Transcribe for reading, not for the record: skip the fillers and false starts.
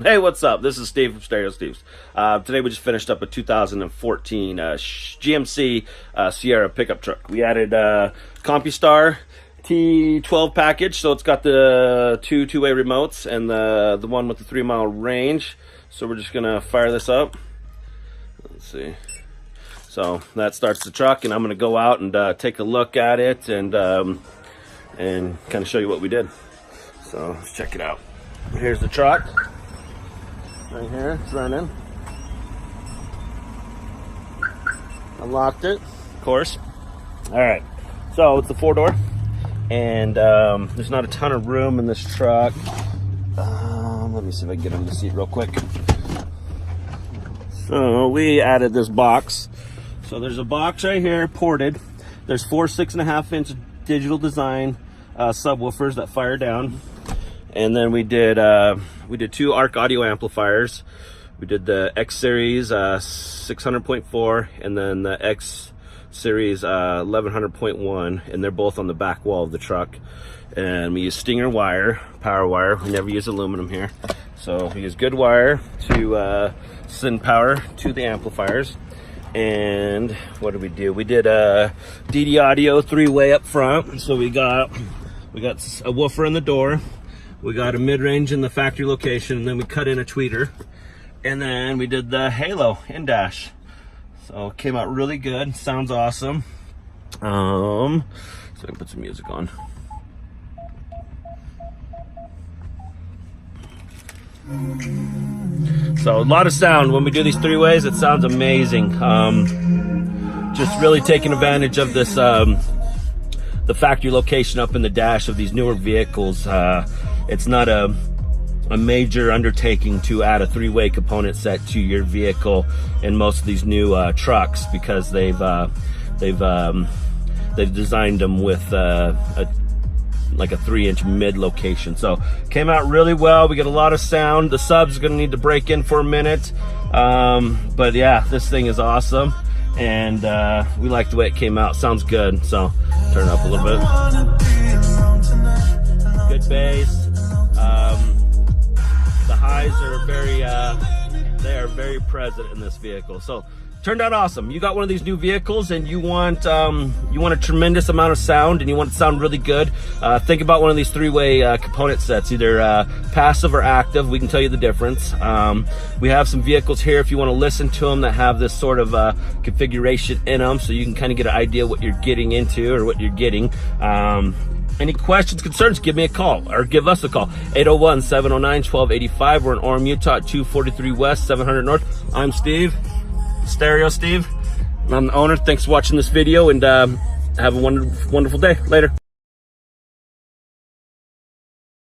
Hey, what's up? This is Steve from Stereo Steve's. Today we just finished up a 2014 GMC Sierra pickup truck. We added CompuStar T12 package, so it's got the two-way remotes and the one with the 3-mile range. So we're just gonna fire this up. Let's see. So that starts the truck, and I'm gonna go out and take a look at it and kind of show you what we did. So let's check it out. Here's the truck. Right here, it's running. Unlocked it, of course. All right, so it's the 4-door, and there's not a ton of room in this truck. Let me see if I can get under the seat real quick. So we added this box. So there's a box right here, ported. There's 4 6.5-inch digital design subwoofers that fire down. And then we did 2 ARC Audio Amplifiers. We did the X Series 600.4 and then the X Series 1100.1, and they're both on the back wall of the truck. And we use Stinger wire, power wire. We never use aluminum here. So we use good wire to send power to the amplifiers. And what did we do? We did a DD audio 3-way up front. So we got a woofer in the door. We got a mid-range in the factory location, and then we cut in a tweeter. And then we did the halo in-dash. So it came out really good, sounds awesome. So I can put some music on. So a lot of sound. When we do these 3-ways, it sounds amazing. Just really taking advantage of this, the factory location up in the dash of these newer vehicles. It's not a major undertaking to add a 3-way component set to your vehicle in most of these new trucks, because they've designed them with like a 3-inch mid location. So came out really well. We get a lot of sound. The sub's gonna need to break in for a minute, but yeah, this thing is awesome, and we like the way it came out. Sounds good. So turn it up a little bit. Good bass. The highs are very present in this vehicle. So turned out awesome. You got one of these new vehicles and you want a tremendous amount of sound, and you want it to sound really good. Think about one of these 3-way component sets, either passive or active. We can tell you the difference. We have some vehicles here, if you want to listen to them, that have this sort of configuration in them, so you can kind of get an idea what you're getting into or what you're getting. Any questions, concerns, give me a call, or give us a call. 801-709-1285. We're in Orem, Utah, 243 West, 700 North. I'm Steve, Stereo Steve. I'm the owner. Thanks for watching this video, and have a wonderful day. Later.